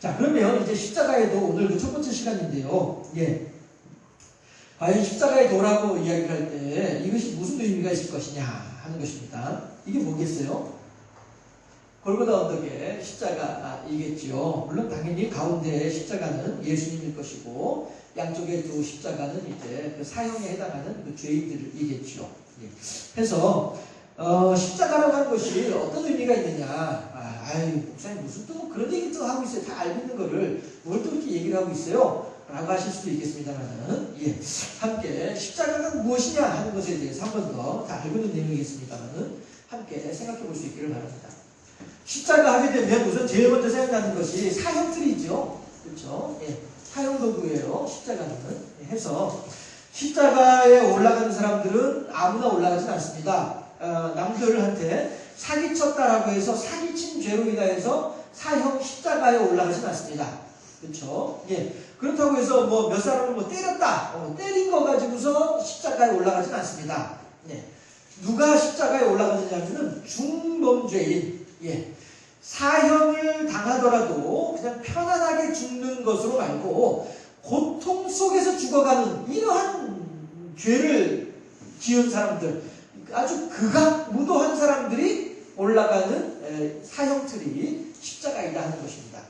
자, 그러면 이제 십자가에도 오늘 그 첫 번째 시간인데요. 예. 과연 십자가에 도라고 이야기를 할 때 이것이 무슨 의미가 있을 것이냐 하는 것입니다. 이게 뭐겠어요? 골고다 언덕의 십자가이겠지요. 물론 당연히 가운데 십자가는 예수님일 것이고 양쪽에 두 십자가는 이제 그 사형에 해당하는 그 죄인들이겠지요. 예. 그래서 십자가라고 하는 것이 어떤 의미가 있느냐? 목사님 무슨 또 그런 얘기 또 하고 있어요. 다 알고 있는 거를 뭘 또 이렇게 얘기를 하고 있어요? 라고 하실 수도 있겠습니다만은, 예. 함께 십자가가 무엇이냐 하는 것에 대해서 한 번 더 다 알고 있는 내용이겠습니다만은, 함께 생각해 볼 수 있기를 바랍니다. 십자가 하게 되면 우선 제일 먼저 생각나는 것이 사형틀이죠. 그렇죠? 예. 사형 도구예요. 십자가는. 해서 십자가에 올라가는 사람들은 아무나 올라가진 않습니다. 남들한테 사기쳤다라고 해서 사기친 죄로 인하여서 사형 십자가에 올라가진 않습니다. 그렇죠? 예. 그렇다고 해서 뭐 몇 사람을 뭐 때렸다, 때린 거 가지고서 십자가에 올라가진 않습니다. 예. 누가 십자가에 올라가느냐면은 중범죄인, 예. 사형을 당하더라도 그냥 편안하게 죽는 것으로 말고 고통 속에서 죽어가는 이러한 죄를 지은 사람들, 아주 극악무도한 사람들이 올라가는 사형틀이 십자가이다 하는 것입니다.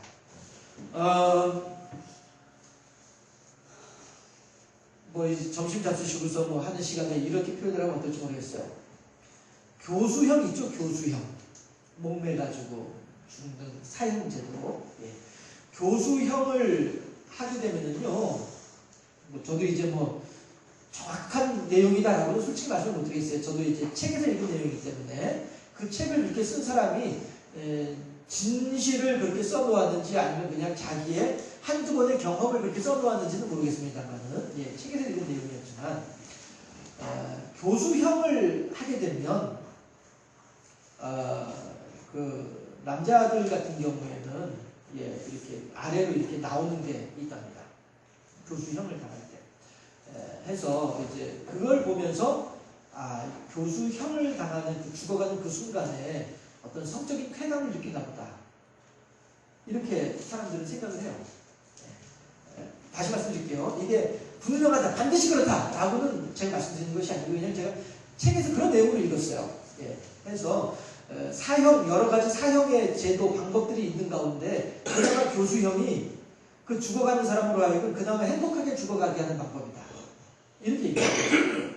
점심 잡수시고서 뭐 하는 시간에 이렇게 표현을 하면 어떨지 모르겠어요. 교수형 있죠, 교수형. 목매가지고 죽는 사형제도. 예. 교수형을 하게 되면은요, 저도 이제 정확한 내용이다라고는 솔직히 말씀을 못 드리겠어요. 저도 이제 책에서 읽은 내용이기 때문에 그 책을 이렇게 쓴 사람이 진실을 그렇게 써놓았는지 아니면 그냥 자기의 한두 번의 경험을 그렇게 써놓았는지는 모르겠습니다만은, 예, 책에서 읽은 내용이었지만, 교수형을 하게 되면, 그 남자들 같은 경우에는, 예, 이렇게 아래로 이렇게 나오는 게 있답니다. 교수형을 당할 때. 해서 이제 그걸 보면서, 교수형을 당하는 그 죽어가는 그 순간에 어떤 성적인 쾌감을 느끼나 보다. 이렇게 사람들은 생각을 해요. 다시 말씀드릴게요. 이게 분명하다, 반드시 그렇다 라고는 제가 말씀드리는 것이 아니고 그냥 제가 책에서 그런 내용을 읽었어요. 예. 그래서 사형, 여러 가지 사형의 제도 방법들이 있는 가운데 그나마 교수형이 그 죽어가는 사람으로 하여금 그나마 행복하게 죽어가게 하는 방법이다. 이렇게 얘기해요.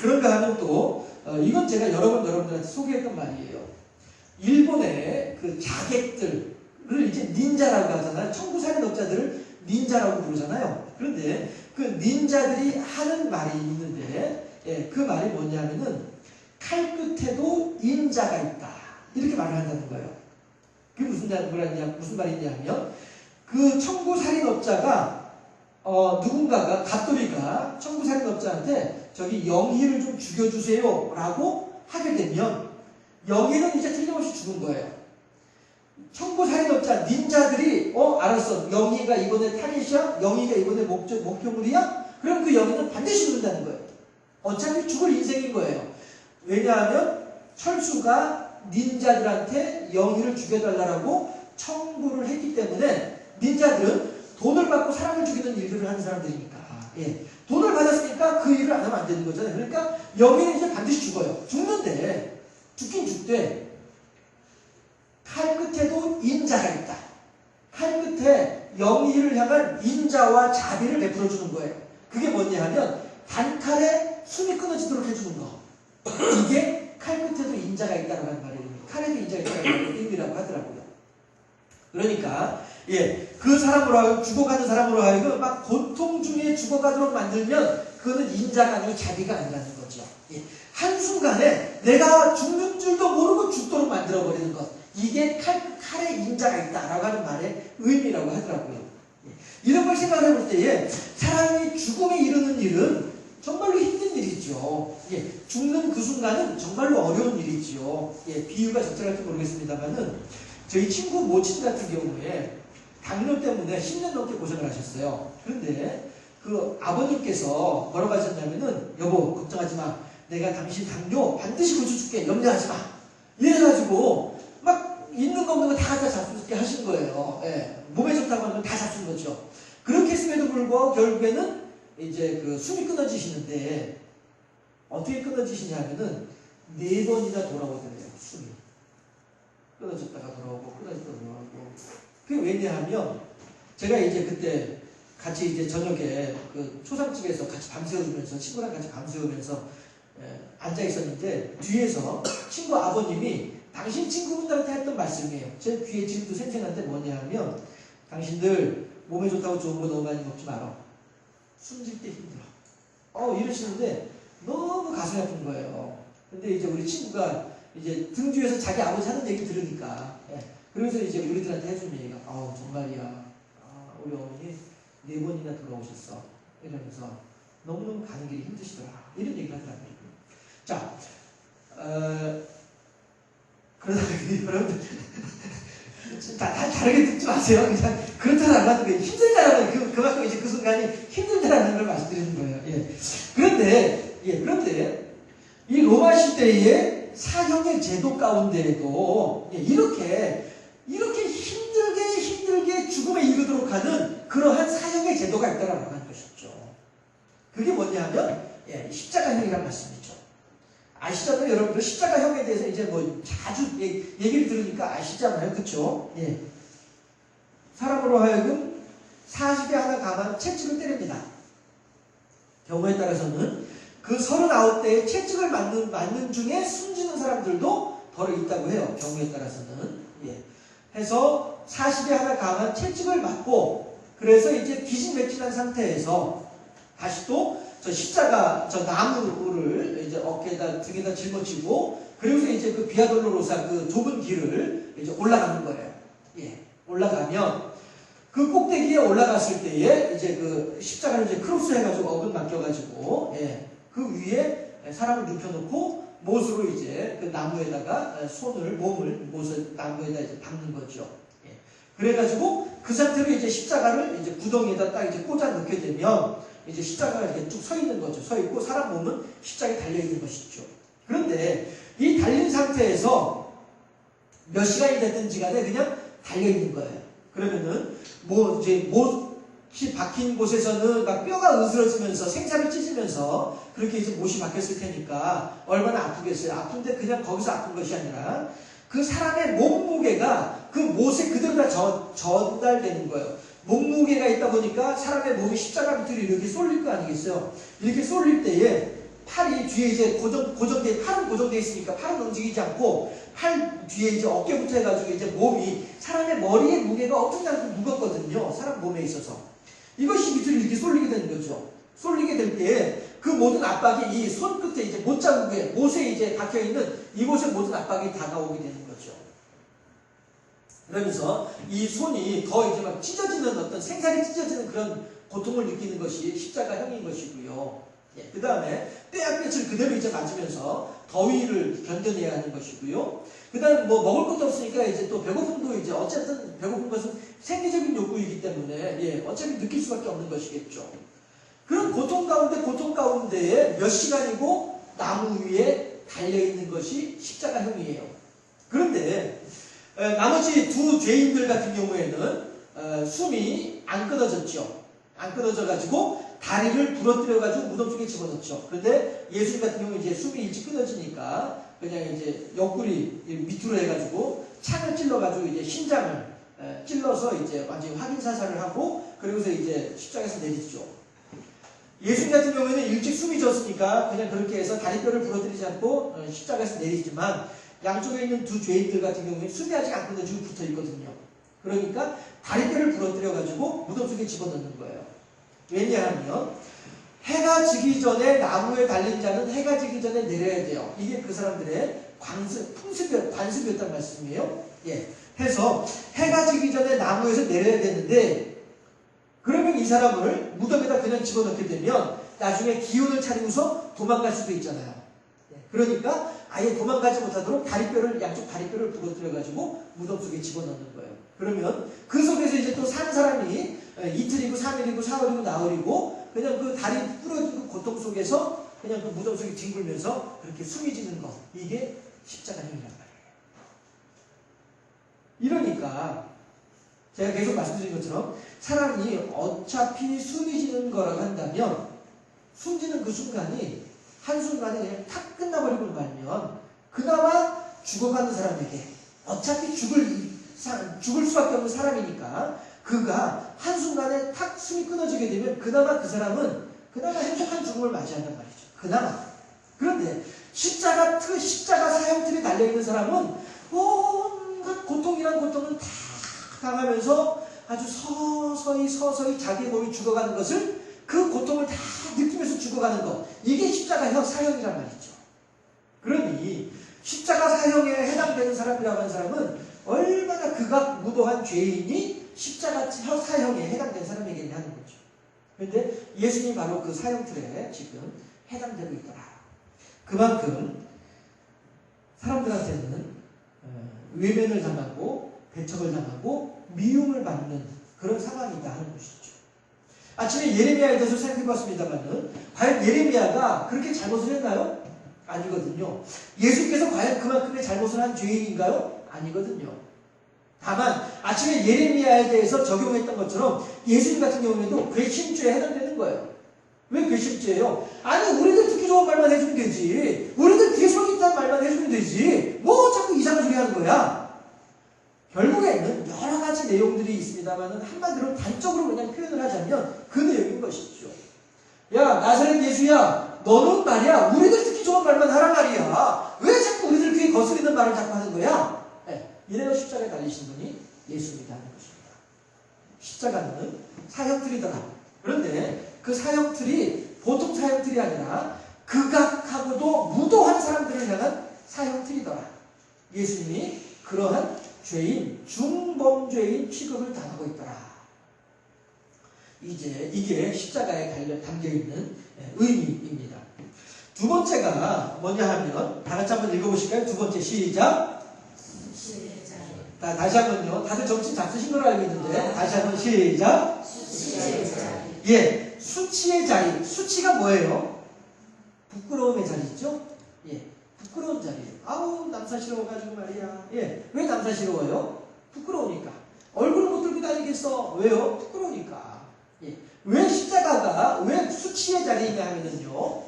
그런가 하면 또 이건 제가 여러 번 여러분들한테 소개했던 말이에요. 일본의 그 자객들을 이제 닌자라고 하잖아요. 청구살인업자들을 닌자라고 부르잖아요. 그런데 그 닌자들이 하는 말이 있는데, 예, 그 말이 뭐냐면은 칼 끝에도 인자가 있다. 이렇게 말을 한다는 거예요. 그게 무슨 말이냐면 그 청구살인업자가 누군가가 갑돌이가 청구살인업자한테 저기 영희를 좀 죽여주세요 라고 하게 되면 영희는 이제 틀림없이 죽은 거예요. 청구살인업자 닌자들이 알았어, 영희가 이번에 타겟이야? 영희가 이번에 목표물이야? 그럼 그 영희는 반드시 죽는다는 거예요. 어차피 죽을 인생인 거예요. 왜냐하면 철수가 닌자들한테 영희를 죽여달라고 청구를 했기 때문에 닌자들은 돈을 받고 사람을 죽이는 일들을 하는 사람들이니까, 예, 돈을 받았으니까 그 일을 안 하면 안 되는 거잖아요. 그러니까 영희는 이제 반드시 죽어요. 죽는데, 죽긴 죽되 칼 끝에도 인자가 있다. 칼 끝에 영희를 향한 인자와 자비를 베풀어 주는 거예요. 그게 뭐냐 하면 단칼에 숨이 끊어지도록 해주는 거. 이게 칼 끝에도 인자가 있다는 말입니다. 칼에도 인자가 있다는 의미라고 하더라고요. 그러니까, 예, 그 사람으로 하여금, 죽어가는 사람으로 하여금 막 고통 중에 죽어가도록 만들면 그거는 인자가 아니고 자비가 아니라는 거죠. 예, 한순간에 내가 죽는 줄도 모르고 죽도록 만들어버리는 것. 이게 칼에 인자가 있다라고 하는 말의 의미라고 하더라고요. 예, 이런 걸 생각해 볼 때에 사람이 죽음에 이르는 일은 정말로 힘든 일이죠. 예, 죽는 그 순간은 정말로 어려운 일이죠. 예, 비유가 적절할지 모르겠습니다만은 저희 친구 모친 같은 경우에 당뇨 때문에 10년 넘게 고생을 하셨어요. 그런데 그 아버님께서 뭐라고 하셨냐면은 여보 걱정하지 마. 내가 당신 당뇨 반드시 고쳐줄게. 염려하지 마. 이래가지고 막 있는 거 없는 거 다 갖다 잡수게 하신 거예요. 예. 몸에 좋다고 하면 다 잡순 거죠. 그렇게 했음에도 불구하고 결국에는 이제 그 숨이 끊어지시는데 어떻게 끊어지시냐면은 4번이나 돌아오더래요. 숨이 끊어졌다가 돌아오고 끊어졌다가 돌아오고. 그게 왜냐하면 제가 이제 그때 같이 이제 저녁에 그 초상집에서 같이 밤새우면서 친구랑 같이 밤새우면서 앉아 있었는데 뒤에서 친구 아버님이 당신 친구분들한테 했던 말씀이에요. 제 귀에 지금도 생생한데 뭐냐면 당신들 몸에 좋다고 좋은 거 너무 많이 먹지 마라. 숨질 때 힘들어. 이러시는데 너무 가슴이 아픈 거예요. 근데 이제 우리 친구가 이제 등 뒤에서 자기 아버지 하는 얘기 들으니까 그래서 이제 우리들한테 해준 얘기가 정말이야. 우리 어머니 4번이나 돌아오셨어. 이러면서 너무너무 가는 길이 힘드시더라. 이런 얘기를 하더라고요. 자, 그러다가 여러분들 다르게 듣지 마세요. 그냥 그렇다는 안 맞는 거예요. 힘들다라는 그만큼 이제 그 순간이 힘들다라는 걸 말씀드리는 거예요. 예. 그런데 이 로마 시대의 사형의 제도 가운데에도 이렇게 힘들게 죽음에 이르도록 하는 그러한 사형의 제도가 있다라고 하는 것이죠. 그게 뭐냐면 십자가형이라는 말씀이죠. 아시잖아요, 여러분들. 십자가형에 대해서 이제 뭐 자주 얘기를 들으니까 아시잖아요, 그렇죠? 예. 사람으로 하여금 40에 하나 감한 채찍을 때립니다. 경우에 따라서는 그 39대의 채찍을 맞는 중에 숨지는 사람들도 더러 있다고 해요. 경우에 따라서는. 예. 해서 40에 하나 감한 채찍을 맞고 그래서 이제 기진맥진한 상태에서 다시 또 저 십자가 저 나무를 이제 어깨에다 등에다 짊어지고 그리고서 이제 그 비아돌로로사 그 좁은 길을 이제 올라가는 거예요. 예. 올라가면 그 꼭대기에 올라갔을 때에 이제 그 십자가를 이제 크로스 해가지고 어긋 맡겨가지고 그 위에 사람을 눕혀놓고 못으로 이제 그 나무에다가 몸을 나무에다 이제 박는 거죠. 예. 그래가지고 그 상태로 이제 십자가를 이제 구덩이에다 딱 이제 꽂아 넣게 되면 이제 십자가가 이렇게 쭉 서 있는 거죠. 서 있고 사람 몸은 십자가에 달려 있는 것이죠. 그런데 이 달린 상태에서 몇 시간이 됐든지 간에 그냥 달려 있는 거예요. 그러면은 못이 박힌 곳에서는 막 뼈가 으스러지면서 생살이 찢으면서 그렇게 이제 못이 박혔을 테니까 얼마나 아프겠어요. 아픈데 그냥 거기서 아픈 것이 아니라 그 사람의 몸무게가 그 못에 그대로 다 전달되는 거예요. 몸무게가 있다 보니까 사람의 몸이 십자가 밑으로 이렇게 쏠릴 거 아니겠어요? 이렇게 쏠릴 때에 팔이 뒤에 이제 팔은 고정되어 있으니까 팔은 움직이지 않고 팔 뒤에 이제 어깨부터 해가지고 이제 몸이 사람의 머리의 무게가 엄청나게 무겁거든요. 사람 몸에 있어서. 이것이 밑으로 이렇게 쏠리게 되는 거죠. 쏠리게 될 때 그 모든 압박이 이 손끝에 이제 못자국에 못에 이제 박혀있는 이곳에 모든 압박이 다 나오게 되는 거죠. 그러면서 이 손이 더 이제 막 찢어지는 어떤 생살이 찢어지는 그런 고통을 느끼는 것이 십자가형인 것이고요. 그 다음에 뼈약볕을 그대로 이제 맞으면서 더위를 견뎌내야 하는 것이고요. 그 다음에 뭐 먹을 것도 없으니까 이제 또 배고픔도 이제 어쨌든 배고픈 것은 생리적인 욕구이기 때문에 어차피 느낄 수밖에 없는 것이겠죠. 그런 고통 가운데에 몇 시간이고 나무 위에 달려있는 것이 십자가형이에요. 그런데 나머지 두 죄인들 같은 경우에는 숨이 안 끊어졌죠. 안 끊어져가지고 다리를 부러뜨려가지고 무덤 속에 집어넣죠. 그런데 예수님 같은 경우는 이제 숨이 일찍 끊어지니까 그냥 이제 옆구리 밑으로 해가지고 창을 찔러가지고 이제 심장을 찔러서 이제 완전히 확인 사살을 하고 그리고서 이제 십자가에서 내리죠. 예수님 같은 경우에는 일찍 숨이 졌으니까 그냥 그렇게 해서 다리뼈를 부러뜨리지 않고 십자가에서 내리지만 양쪽에 있는 두 죄인들 같은 경우에는 숨이 아직 안 끊어지고 붙어 있거든요. 그러니까 다리뼈를 부러뜨려가지고 무덤 속에 집어넣는 거예요. 왜냐하면 해가 지기 전에 나무에 달린 자는 해가 지기 전에 내려야 돼요. 이게 그 사람들의 관습이었단 말씀이에요. 해서 해가 지기 전에 나무에서 내려야 되는데 그러면 이 사람을 무덤에다 그냥 집어넣게 되면 나중에 기운을 차리고서 도망갈 수도 있잖아요. 그러니까 아예 도망가지 못하도록 양쪽 다리뼈를 부러뜨려가지고 무덤 속에 집어넣는 거예요. 그러면 그 속에서 이제 또 산 사람이 이틀이고 3일이고 4일이고 나흘이고 그냥 그 다리 부러지고 고통 속에서 그냥 그 무덤 속에 뒹굴면서 그렇게 숨이 지는 것. 이게 십자가형이란 말이에요. 이러니까 제가 계속 말씀드린 것처럼 사람이 어차피 숨이 지는 거라고 한다면 숨지는 그 순간이 한순간에 그냥 탁 끝나버리고 말면 그나마 죽어가는 사람에게 어차피 죽을 수밖에 없는 사람이니까 그가 한순간에 탁 숨이 끊어지게 되면 그나마 그 사람은 그나마 행복한 죽음을 맞이한단 말이죠. 그나마. 그런데 십자가 사형틀에 달려있는 사람은 온갖 고통이란 고통을 다 당하면서 아주 서서히 자기의 몸이 죽어가는 것을 그 고통을 다 느끼면서 죽어가는 것. 이게 십자가 사형이란 말이죠. 그러니 십자가 사형에 해당되는 사람이라고 하는 사람은 얼마나 그가 무도한 죄인이 십자가 사형에 해당된 사람이겠냐 하는 거죠. 그런데 예수님이 바로 그 사형틀에 지금 해당되고 있더라. 그만큼 사람들한테는 외면을 당하고 배척을 당하고 미움을 받는 그런 상황이다 하는 것이죠. 아침에 예레미야에 대해서 생각해봤습니다만은 과연 예레미야가 그렇게 잘못을 했나요? 아니거든요. 예수께서 과연 그만큼의 잘못을 한 죄인인가요? 아니거든요. 다만 아침에 예레미야에 대해서 적용했던 것처럼 예수님 같은 경우에도 괘씸죄에 해당되는 거예요. 왜 괘씸죄예요? 아니 우리들 듣기 좋은 말만 해주면 되지. 우리들 뒤에 서 있다는 말만 해주면 되지. 뭐 자꾸 이상한 소리 하는 거야. 결국에는 여러 가지 내용들이 있습니다만 한마디로 단적으로 그냥 표현을 하자면 그 내용인 것이죠. 야 나사렛 예수야 너는 말이야 우리들 듣기 좋은 말만 하란 말이야. 왜 자꾸 우리들 귀에 거스리는 말을 자꾸 하는 거야? 이래서 십자가에 달리신 분이 예수입니다 하는 것입니다. 십자가는 사형틀이더라. 그런데 그 사형틀이 보통 사형틀이 아니라 극악하고도 무도한 사람들을 향한 사형틀이더라. 예수님이 그러한 죄인, 중범죄인 취급을 당하고 있더라. 이게 십자가에 담겨있는 의미입니다. 두 번째가 뭐냐 하면 다 같이 한번 읽어보실까요? 두 번째 시작. 다시 한번요. 다들 정신 잡수신 걸로 알고 있는데 다시 한번 시작. 수치의 자리. 예, 수치의 자리. 수치가 뭐예요? 부끄러움의 자리죠? 예, 부끄러운 자리예요. 아우 남사스러워가지고 말이야. 예, 왜 남사스러워요? 부끄러우니까. 얼굴을 못 들고 다니겠어. 왜요? 부끄러우니까. 예, 왜 십자가가 왜 수치의 자리이냐 하면은요.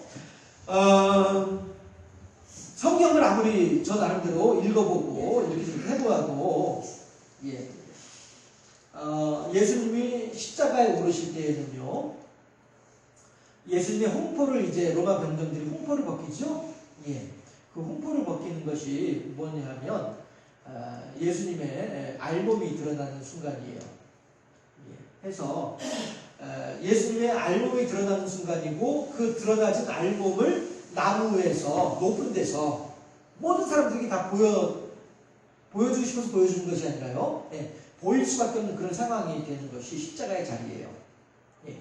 성경을 아무리 저 나름대로 읽어보고 이렇게 좀 해보아도 예수님이 십자가에 오르실 때에는요 예수님의 홍포를 이제 로마 병정들이 홍포를 벗기죠. 예, 그 홍포를 벗기는 것이 뭐냐면 예수님의 알몸이 드러나는 순간이에요. 예, 해서 예수님의 알몸이 드러나는 순간이고 그 드러나진 알몸을 나무에서 높은 데서 모든 사람들이 다 보여주고 싶어서 보여주는 것이 아니라요. 예, 보일 수밖에 없는 그런 상황이 되는 것이 십자가의 자리예요. 예.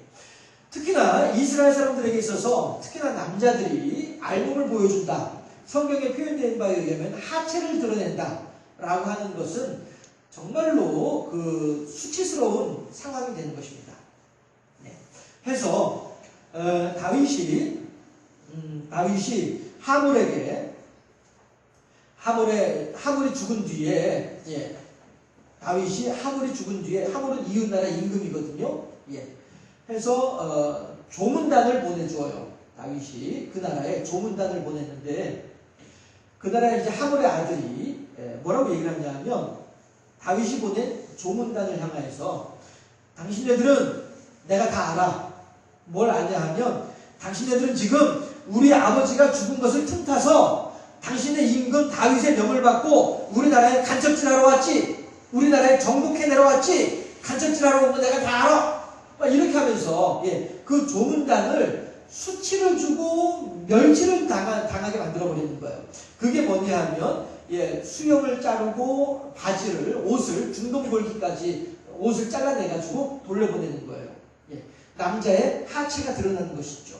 특히나 이스라엘 사람들에게 있어서 특히나 남자들이 알몸을 보여준다. 성경에 표현된 바에 의하면 하체를 드러낸다 라고 하는 것은 정말로 그 수치스러운 상황이 되는 것입니다. 네. 해서 다윗이 하물이 죽은 뒤에 다윗이 하물이 죽은 뒤에 하물은 이웃나라 임금이거든요. 예. 해서 조문단을 보내주어요. 다윗이 그 나라에 조문단을 보냈는데 그 나라에 이제 하물의 아들이 뭐라고 얘기를 하냐면 다윗이 보낸 조문단을 향하여서 당신네들은 내가 다 알아. 뭘 아냐 하면 당신네들은 지금 우리 아버지가 죽은 것을 틈타서 당신의 임금 다윗의 명을 받고 우리나라에 간첩질하러 왔지. 우리나라에 정복해 내려왔지. 간첩질하러 온 거 내가 다 알아. 이렇게 하면서 그 조문단을 수치를 주고 멸치를 당하게 만들어버리는 거예요. 그게 뭐냐 하면 수염을 자르고 옷을 중동골기까지 옷을 잘라내가지고 돌려보내는 거예요. 남자의 하체가 드러나는 것이죠.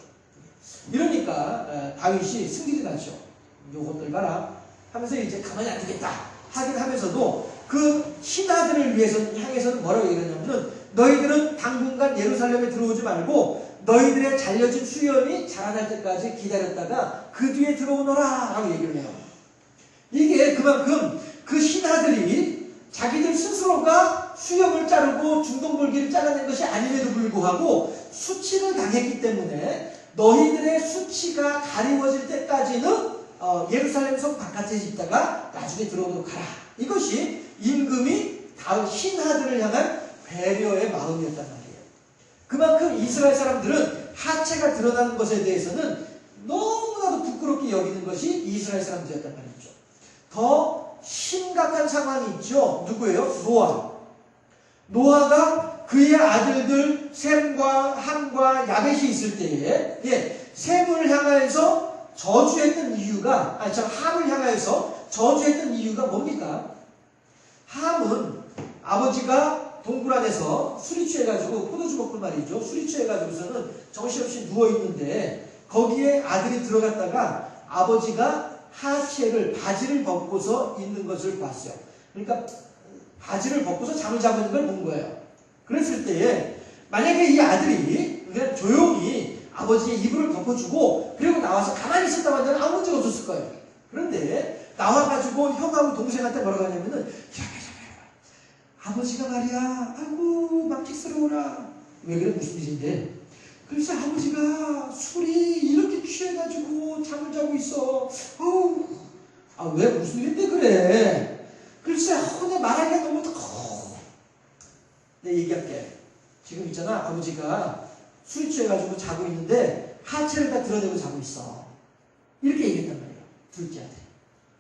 이러니까 다윗이 승질이 나죠. 요것들 봐라 하면서 이제 가만히 안 두겠다 하긴 하면서도 그 신하들을 향해서는 뭐라고 얘기하냐면 너희들은 당분간 예루살렘에 들어오지 말고 너희들의 잘려진 수염이 자라날 때까지 기다렸다가 그 뒤에 들어오너라 라고 얘기를 해요. 이게 그만큼 그 신하들이 자기들 스스로가 수염을 자르고 중동볼기를 잘라낸 것이 아님에도 불구하고 수치를 당했기 때문에 너희들의 수치가 가리워질 때까지는 예루살렘 성 바깥에 있다가 나중에 들어오도록 하라. 이것이 임금이 다음 신하들을 향한 배려의 마음이었단 말이에요. 그만큼 이스라엘 사람들은 하체가 드러나는 것에 대해서는 너무나도 부끄럽게 여기는 것이 이스라엘 사람들이었단 말이죠. 더 심각한 상황이 있죠. 누구예요? 노아가 그의 아들들 셈과 함과 야벳이 있을 때에 셈을 향하여서 저주했던 이유가 함을 향하여서 저주했던 이유가 뭡니까? 함은 아버지가 동굴 안에서 술이 취해가지고 포도주 먹고 말이죠. 술이 취해가지고서는 정신없이 누워있는데 거기에 아들이 들어갔다가 아버지가 하체를 바지를 벗고서 있는 것을 봤어요. 그러니까 바지를 벗고서 잠을 자고 있는 걸 본 거예요. 그랬을 때에 만약에 이 아들이 그냥 조용히 아버지의 이불을 덮어주고 그리고 나와서 가만히 있었다고 하면 아무 문제가 없었을 거예요. 그런데 나와가지고 형하고 동생한테 뭐라고 하냐면은 아버지가 말이야 아이고 망측스러워라. 왜 그래? 무슨 일인데? 글쎄 아버지가 술이 이렇게 취해가지고 잠을 자고 있어. 왜 무슨 일인데 그래? 글쎄 내 말하기가 너무 내 얘기할게. 지금 있잖아 아버지가 술이 취해가지고 자고 있는데 하체를 다 드러내고 자고 있어. 이렇게 얘기했단 말이에요. 둘째 아들이.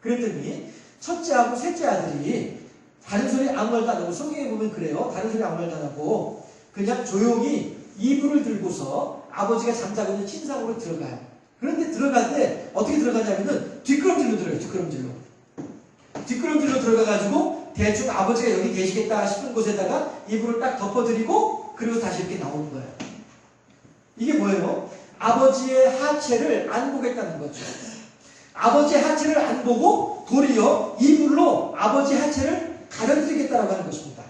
그랬더니 첫째하고 셋째 아들이 다른 소리 아무 말도 안 하고 성경에 보면 그래요. 다른 소리 아무 말도 안 하고 그냥 조용히 이불을 들고서 아버지가 잠자고 있는 침상으로 들어가요. 그런데 들어갈 때 어떻게 들어가냐면은 뒷걸음질로 들어요. 뒷걸음질로 들어가가지고 대충 아버지가 여기 계시겠다 싶은 곳에다가 이불을 딱 덮어드리고 그리고 다시 이렇게 나오는 거예요. 이게 뭐예요? 아버지의 하체를 안 보겠다는 거죠. 아버지의 하체를 안 보고 도리어 이불로 아버지의 하체를 가려드리겠다라고 하는 것입니다.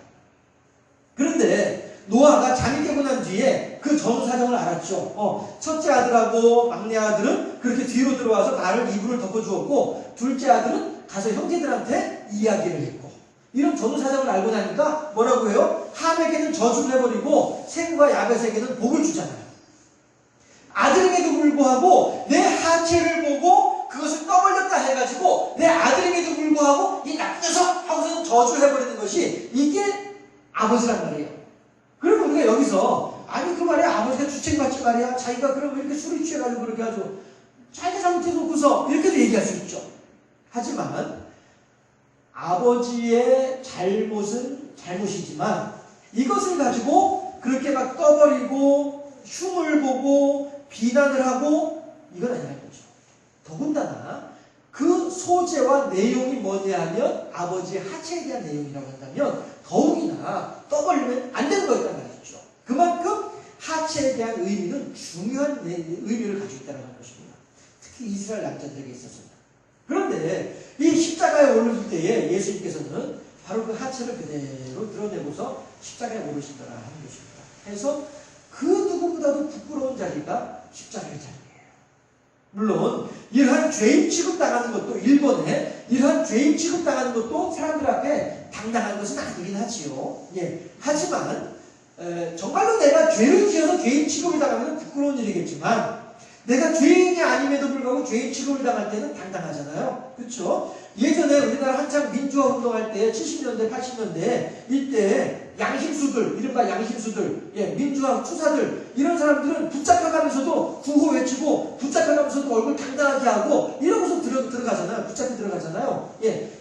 그런데 노아가 잠이 깨고 난 뒤에 그 전 사정을 알았죠. 첫째 아들하고 막내 아들은 그렇게 뒤로 들어와서 발을 이불을 덮어주었고 둘째 아들은 가서 형제들한테 이야기를 했고 이런 전후 사정을 알고 나니까 뭐라고 해요? 함에게는 저주를 해버리고 셈과 야벳에게는 복을 주잖아요. 아들에게도 불구하고 내 하체를 보고 그것을 떠벌렸다 해가지고 내 아들에게도 불구하고 이 나쁜 녀석 하고서는 저주를 해버리는 것이 이게 아버지란 말이에요. 그러면 우리가 여기서 아니 그 말이야 아버지가 주책받지 말이야 자기가 그러면 이렇게 술이 취해가지고 그렇게 하죠. 자기가 잘못해놓고서 이렇게도 얘기할 수 있죠. 하지만 아버지의 잘못은 잘못이지만 이것을 가지고 그렇게 막 떠버리고 흉을 보고 비난을 하고 이건 아니라는 거죠. 더군다나 그 소재와 내용이 뭐냐 하면 아버지의 하체에 대한 내용이라고 한다면 더욱이나 떠벌리면 안 되는 거였단 말이죠. 그만큼 하체에 대한 의미는 중요한 의미를 가지고 있다는 것입니다. 특히 이스라엘 남자들에게 있었습니다. 그런데 이 십자가에 오르실 때에 예수님께서는 바로 그 하체를 그대로 드러내고서 십자가에 오르시더라 하는 것입니다. 그래서 그 누구보다도 부끄러운 자리가 십자가의 자리예요. 물론 이러한 죄인 취급당하는 것도 일본에 이러한 죄인 취급당하는 것도 사람들 앞에 당당한 것은 아니긴 하지요. 하지만 정말로 내가 죄를 지어서 죄인 취급을 당하면 부끄러운 일이겠지만 내가 죄인이 아님에도 불구하고 죄인 취급을 당할 때는 당당하잖아요. 그렇죠? 예전에 우리나라 한창 민주화 운동할 때 70년대 80년대 이때 양심수들 이른바 양심수들 민주화 투사들 이런 사람들은 붙잡혀가면서도 구호 외치고 붙잡혀가면서도 얼굴 당당하게 하고 이러고서 들어가잖아요. 붙잡혀 들어가잖아요.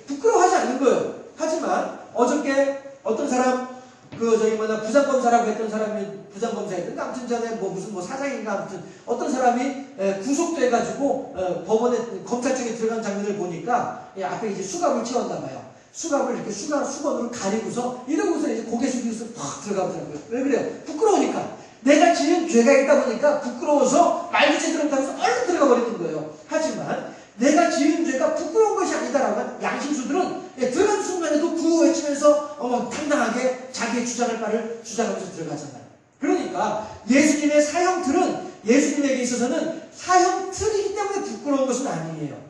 부끄러워하지 않는 거예요. 하지만 어저께 어떤 사람 부장검사라고 했던 사람이 부장검사였던데 아무튼 전에 무슨 사장인가 아무튼 어떤 사람이 구속돼가지고 법원에 검찰청에 들어간 장면을 보니까 앞에 이제 수갑을 채웠나 봐요. 수갑을 이렇게 수건으로 가리고서 이러고서 이제 고개 숙이고서 팍 들어가더라고요. 왜 그래요? 부끄러우니까. 내가 지은 죄가 있다 보니까 부끄러워서 말도 제대로 못하면서 얼른 들어가 버리는 거예요. 하지만 내가 지은 죄가 부끄러운 것이 아니다라고 하는 양심수들은 들어간 순간에도 구호 외치면서 당당하게 자기의 주장할 바를 주장하면서 들어가잖아요. 그러니까 예수님의 사형틀은 예수님에게 있어서는 사형틀이기 때문에 부끄러운 것은 아니에요.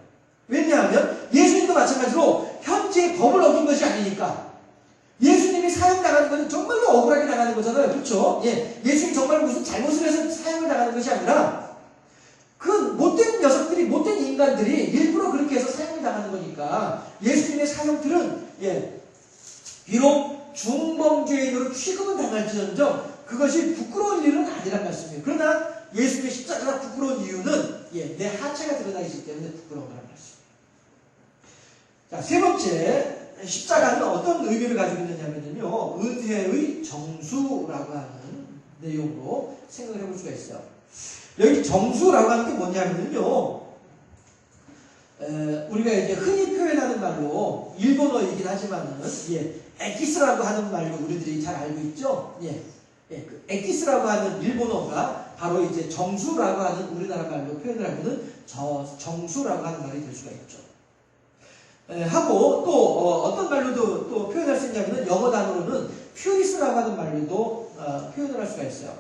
왜냐하면 예수님도 마찬가지로 현재의 법을 어긴 것이 아니니까 사형당하는 건 정말로 억울하게 당하는 거잖아요. 그렇죠? 예, 예수님이 정말 무슨 잘못을 해서 사형을 당하는 것이 아니라 그 못된 녀석들이, 못된 인간들이 일부러 그렇게 해서 사형을 당하는 거니까 예수님의 사형들은 비록 중범죄인으로 취급은 당할지언정 그것이 부끄러운 일은 아니란 말씀이에요. 그러나 예수님의 십자가가 부끄러운 이유는 내 하체가 드러나 있기 때문에 부끄러운 거란 말씀이에요. 자, 세 번째, 십자가는 어떤 의미를 가지고 있느냐면요, 은혜의 정수라고 하는 내용으로 생각을 해볼 수가 있어요. 여기 정수라고 하는 게 뭐냐면요, 우리가 이제 흔히 표현하는 말로 일본어이긴 하지만은 에키스라고 하는 말로 우리들이 잘 알고 있죠. 그 에키스라고 하는 일본어가 바로 이제 정수라고 하는 우리나라 말로 표현을 하면은 정수라고 하는 말이 될 수가 있죠. 하고 또 어떤 말로도 또 표현할 수 있냐면은 영어 단어로는 퓨리스라고 하는 말로도 표현을 할 수가 있어요.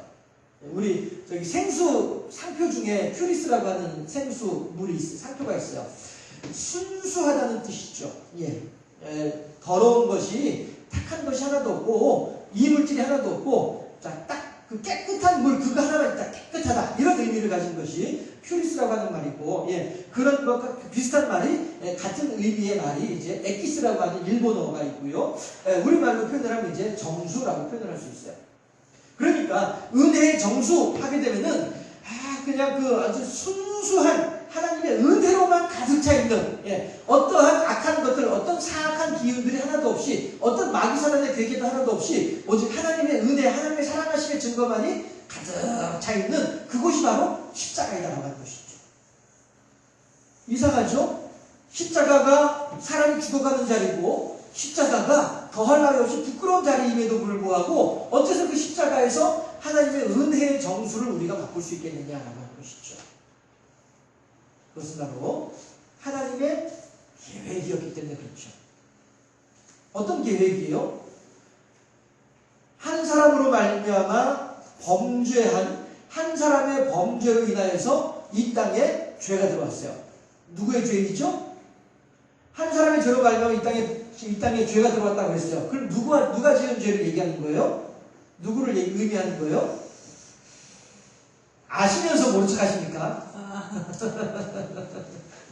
우리 저기 생수 상표 중에 퓨리스라고 하는 생수물이 상표가 있어요. 순수하다는 뜻이죠. 더러운 것이 탁한 것이 하나도 없고 이물질이 하나도 없고 딱 그 깨끗한 물 그거 하나만 있다 깨끗하다 이런 의미를 가진 것이 퓨리스라고 하는 말이고 그런 것과 비슷한 말이 같은 의미의 말이 이제 에키스라고 하는 일본어가 있고요. 우리말로 표현을 하면 이제 정수라고 표현을 할 수 있어요. 그러니까 은혜의 정수 하게 되면은 그냥 그 아주 순수한 하나님의 은혜로만 가득 차 있는 어떠한 악한 것들, 어떤 사악한 기운들이 하나도 없이, 어떤 마귀사단의 괴계도 하나도 없이 오직 하나님의 은혜, 하나님의 사랑하심의 증거만이 가득 차 있는 그곳이 바로 십자가이다라고 하는 것이죠. 이상하죠? 십자가가 사람이 죽어가는 자리고 십자가가 더할 나위 없이 부끄러운 자리임에도 불구하고 어째서 그 십자가에서 하나님의 은혜의 정수를 우리가 바꿀 수 있겠느냐라고 하는 것이죠. 그것은 바로 하나님의 계획이었기 때문에 그렇죠. 어떤 계획이에요? 한 사람으로 말미암아 범죄한 한 사람의 범죄로 인하여서 이 땅에 죄가 들어왔어요. 누구의 죄이죠? 한 사람의 죄로 말미암아 이 땅에 죄가 들어왔다고 했어요. 그럼 누가 지은 죄를 얘기하는 거예요? 누구를 의미하는 거예요? 아시면서 모른 척 하십니까?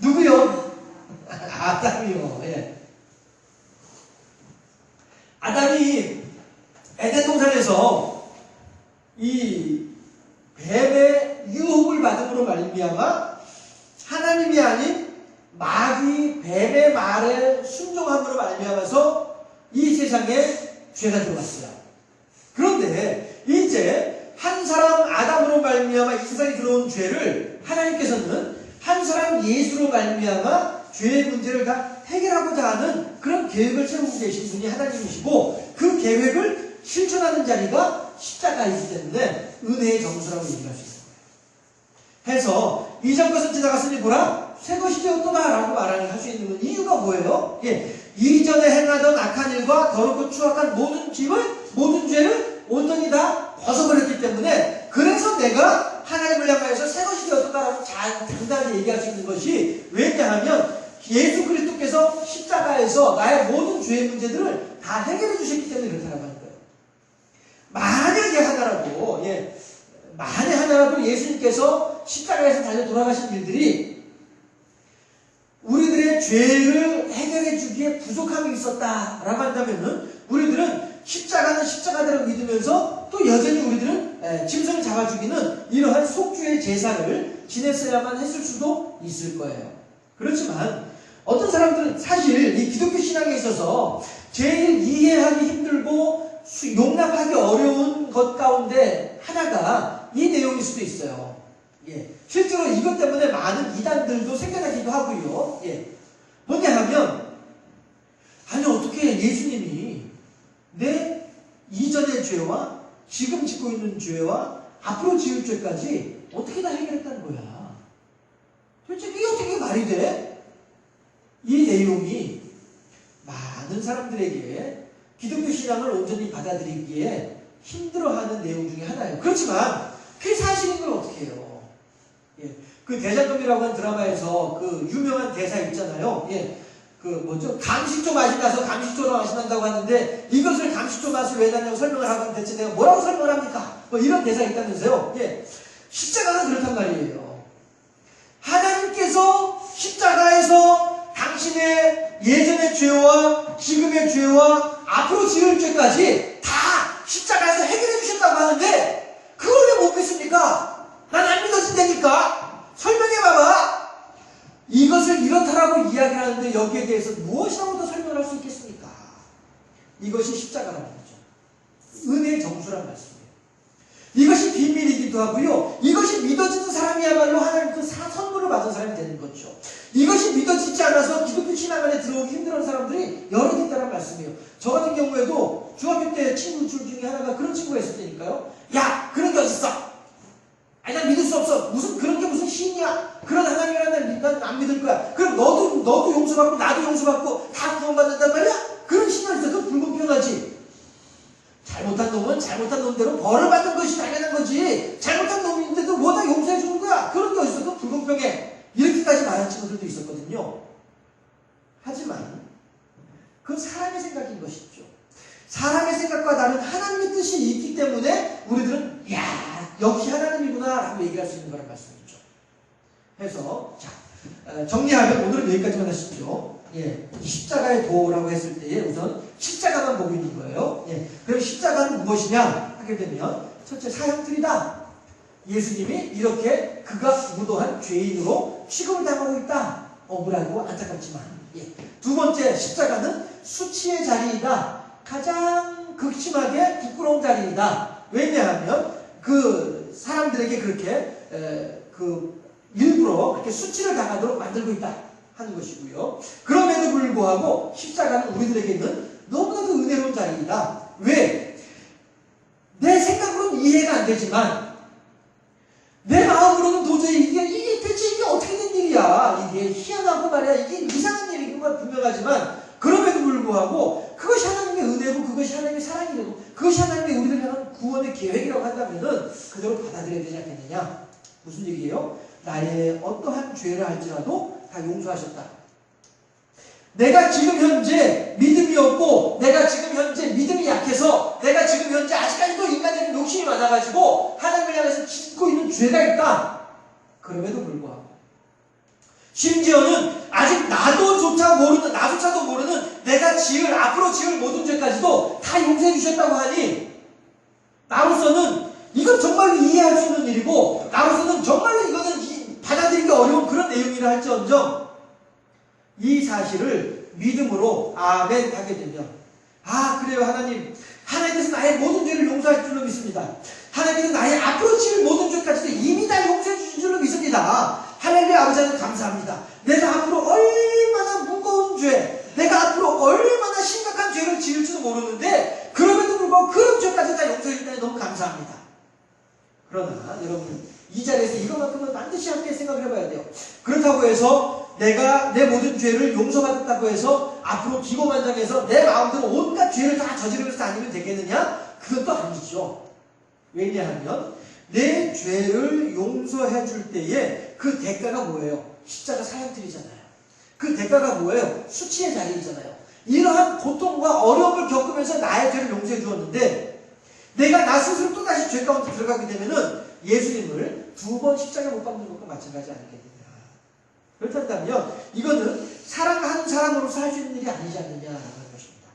누구요? 아담이요. 아담이 에덴 동산에서 이 뱀의 유혹을 받음으로 말미암아 하나님이 아닌 마귀 뱀의 말에 순종함으로 말미암아서 이 세상에 죄가 들어왔어요. 그런데 이제 한 사람 아담으로 말미암아 이 세상에 들어온 죄를 하나님께서는 한 사람 예수로 말미암아 죄의 문제를 다 해결하고자 하는 그런 계획을 세우고 계신 분이 하나님이시고 그 계획을 실천하는 자리가 십자가이기 때문에 은혜의 정수라고 얘기할 수 있습니다. 해서 이전 것은 지나갔으니 보라 새 것이 되었도다 라고 할 수 있는 이유가 뭐예요? 이전에 행하던 악한 일과 더럽고 추악한 모든 죄를 온전히 다 벗어버렸기 때문에 그래서 내가 하나님을 향하여서 새 것이 되었다라고 당당히 얘기할 수 있는 것이 왜냐하면 예수 그리스도께서 십자가에서 나의 모든 죄의 문제들을 다 해결해 주셨기 때문에 그렇다고 하는 거예요. 만약에 하나라도 예수님께서 십자가에서 달려 돌아가신 일들이 우리들의 죄를 해결해 주기에 부족함이 있었다라고 한다면은 우리들은 십자가는 십자가대로 믿으면서 또 여전히 우리들은 짐승을 잡아 죽이는 이러한 속죄의 제사를 지냈어야만 했을 수도 있을 거예요. 그렇지만 어떤 사람들은 사실 이 기독교 신앙에 있어서 제일 이해하기 힘들고 용납하기 어려운 것 가운데 하나가 이 내용일 수도 있어요. 실제로 이것 때문에 많은 이단들도 생겨나기도 하고요. 뭐냐 하면 아니 어떻게 예수님이 내 이전의 죄와 지금 짓고 있는 죄와 앞으로 지을 죄까지 어떻게 다 해결했다는 거야. 도대체 이게 어떻게 말이 돼? 이 내용이 많은 사람들에게 기독교 신앙을 온전히 받아들이기에 힘들어하는 내용 중에 하나예요. 그렇지만 그게 사실인 걸 어떻게 해요? 그 대장금이라고 하는 드라마에서 그 유명한 대사 있잖아요. 감식초 맛이 나서 감식초로 맛이 난다고 하는데 이것을 감식초 맛을 왜 나냐고 설명을 하면 대체 내가 뭐라고 설명을 합니까? 뭐 이런 대사가 있다면서요. 예. 십자가는 그렇단 말이에요. 하나님께서 십자가에서 당신의 예전의 죄와 지금의 죄와 앞으로 지을 죄까지 다 십자가에서 해결해 주셨다고 하는데 그걸 왜 못 믿습니까? 난 안 믿어진다니까? 설명해봐봐. 이것을 이렇다라고 이야기를 하는데 여기에 대해서 무엇이라고 더 설명을 할 수 있겠습니까? 이것이 십자가라는 거죠. 은혜의 정수란 말씀이에요. 이것이 비밀이기도 하고요. 이것이 믿어지는 사람이야말로 하나님께서 선물을 받은 사람이 되는 거죠. 이것이 믿어지지 않아서 기독교 신앙 안에 들어오기 힘들어하는 사람들이 여럿 있다는 말씀이에요. 저 같은 경우에도 중학교 때 친구 중에 하나가 그런 친구가 있을 때니까요. 야! 그런 게 어딨어? 아니 난 믿을 수 없어. 그런 게 무슨 신이야? 그런 하나님이라는 난 안 믿을 거야. 그럼 너도 용서받고 나도 용서받고 다 구원받는단 말이야? 그런 신이 있어. 그건 불공평하지. 잘못한 놈은 잘못한 놈대로 벌을 받는 것이 당연한 거지. 잘못한 놈인데도 뭐 다 용서해 주는 거야. 그런 게 어딨어. 그건 불공평해. 이렇게까지 말한 친구들도 있었거든요. 하지만 그건 사람의 생각인 것이죠. 사람의 생각과 다른 하나님의 뜻이 있기 때문에 우리들은 야 역시 하나님이구나 라고 얘기할 수 있는 거란 말씀이죠. 해서 정리하면 오늘은 여기까지만 하시죠. 예, 십자가의 도라고 했을 때에 우선 십자가만 보고 있는 거예요. 예, 그럼 십자가는 무엇이냐 하게 되면 첫째 사형틀이다. 예수님이 이렇게 그가 무도한 죄인으로 취급을 당하고 있다. 억울하고 안타깝지만. 예. 두 번째 십자가는 수치의 자리이다. 가장 극심하게 부끄러운 자리이다. 왜냐하면 그 사람들에게 그렇게 일부러 그렇게 수치를 당하도록 만들고 있다 하는 것이고요. 그럼에도 불구하고 십자가는 우리들에게는 너무나도 은혜로운 자리이다. 왜? 내 생각으로는 이해가 안 되지만 내 마음으로는 도저히 이게 대체 이게 어떻게 된 일이야. 이게 희한하고 말이야. 이게 이상한 일이긴 건 분명하지만 그럼에도 불구하고 그것이 하나님의 은혜고 그것이 하나님의 사랑이 되고 그것이 하나님의 우리를 향한 구원의 계획이라고 한다면은 그대로 받아들여야 되지 않겠느냐. 무슨 얘기예요? 나의 어떠한 죄를 할지라도 다 용서하셨다. 내가 지금 현재 믿음이 없고 내가 지금 현재 믿음이 약해서 내가 지금 현재 아직까지도 인간적인 욕심이 많아가지고 하나님을 향해서 짓고 있는 죄가 있다. 그럼에도 불구하고 심지어는 아직 나조차도 모르는 내가 앞으로 지을 모든 죄까지도 다 용서해 주셨다고 하니 나로서는 이건 정말로 이해할 수 있는 일이고 나로서는 정말로 이거는 받아들이기 어려운 그런 내용이라 할지언정 이 사실을 믿음으로 아멘 하게 되면 그래요 하나님께서 나의 모든 죄를 용서할 줄로 믿습니다. 하나님께서 나의 앞으로 지을 모든 죄까지도 이미 다 용서해 주실 줄로 믿습니다. 할렐루야. 아버지는 감사합니다. 내가 앞으로 얼마나 무거운 죄 내가 앞으로 얼마나 심각한 죄를 지을지도 모르는데 그럼에도 불구하고 그런 죄까지 다 용서해 주다니 너무 감사합니다. 그러나 여러분 이 자리에서 이것만큼은 반드시 함께 생각을 해봐야 돼요. 그렇다고 해서 내가 내 모든 죄를 용서받았다고 해서 앞으로 기고만장해서 내 마음대로 온갖 죄를 다 저지르면서 다니면 되겠느냐? 그건 또 아니죠. 왜냐하면 내 죄를 용서해 줄 때에 그 대가가 뭐예요? 십자가 사형틀이잖아요. 그 대가가 뭐예요? 수치의 자리이잖아요. 이러한 고통과 어려움을 겪으면서 나의 죄를 용서해 주었는데 내가 나 스스로 또다시 죄 가운데 들어가게 되면은 예수님을 2번 십자가에 못 박는 것과 마찬가지 아니겠느냐. 그렇다면 이거는 사랑하는 사람으로서 할 수 있는 일이 아니지 않느냐라는 것입니다.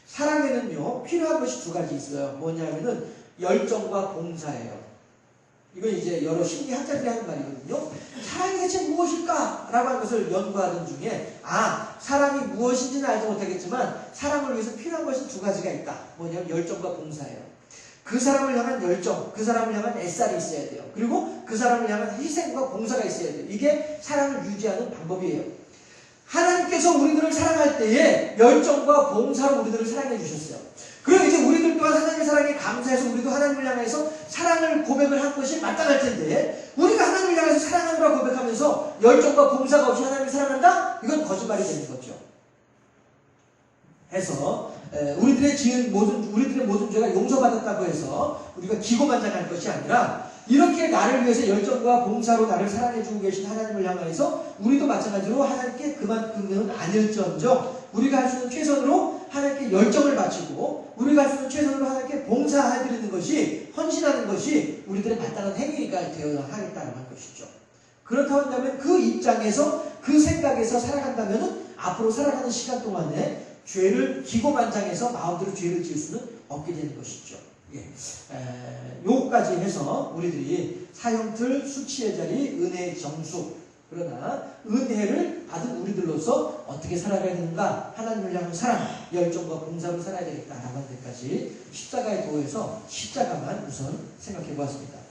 사랑에는요 필요한 것이 2가지 있어요. 뭐냐면은 열정과 봉사예요. 이건 이제 여러 심리학자들이 하는 말이거든요. 사랑이 대체 무엇일까? 라고 하는 것을 연구하는 중에 사랑이 무엇인지는 알지 못하겠지만 사랑을 위해서 필요한 것이 2가지가 있다. 뭐냐면 열정과 봉사예요. 그 사람을 향한 열정, 그 사람을 향한 애살이 있어야 돼요. 그리고 그 사람을 향한 희생과 봉사가 있어야 돼요. 이게 사랑을 유지하는 방법이에요. 하나님께서 우리들을 사랑할 때에 열정과 봉사로 우리들을 사랑해 주셨어요. 그리고 이제 우리들 또한 하나님의 사랑에 감사해서 우리도 하나님을 향해서 사랑을 고백을 한 것이 마땅할 텐데 우리가 하나님을 향해서 사랑하노라 고백하면서 열정과 봉사가 없이 하나님을 사랑한다? 이건 거짓말이 되는 거죠. 해서 우리들의 모든 죄가 용서받았다고 해서 우리가 기고만장할 것이 아니라 이렇게 나를 위해서 열정과 봉사로 나를 사랑해주고 계신 하나님을 향해서 우리도 마찬가지로 하나님께 그만큼은 아닐지언정 우리가 할 수 있는 최선으로 하나님께 열정을 바치고 우리가 할 수 있는 최선으로 하나님께 봉사해드리는 것이 헌신하는 것이 우리들의 마땅한 행위가 되어야 하겠다는 것이죠. 그렇다고 한다면 그 입장에서 그 생각에서 살아간다면 앞으로 살아가는 시간 동안에 죄를 기고만장해서 마음대로 죄를 지을 수는 없게 되는 것이죠. 예. 요거까지 해서 우리들이 사형틀, 수치의 자리, 은혜의 정수 그러나 은혜를 받은 우리들로서 어떻게 살아가야 되는가 하나님을 향한 사랑, 열정과 봉사로 살아야 되겠다라는 데까지 십자가의 도에서 십자가만 우선 생각해 보았습니다.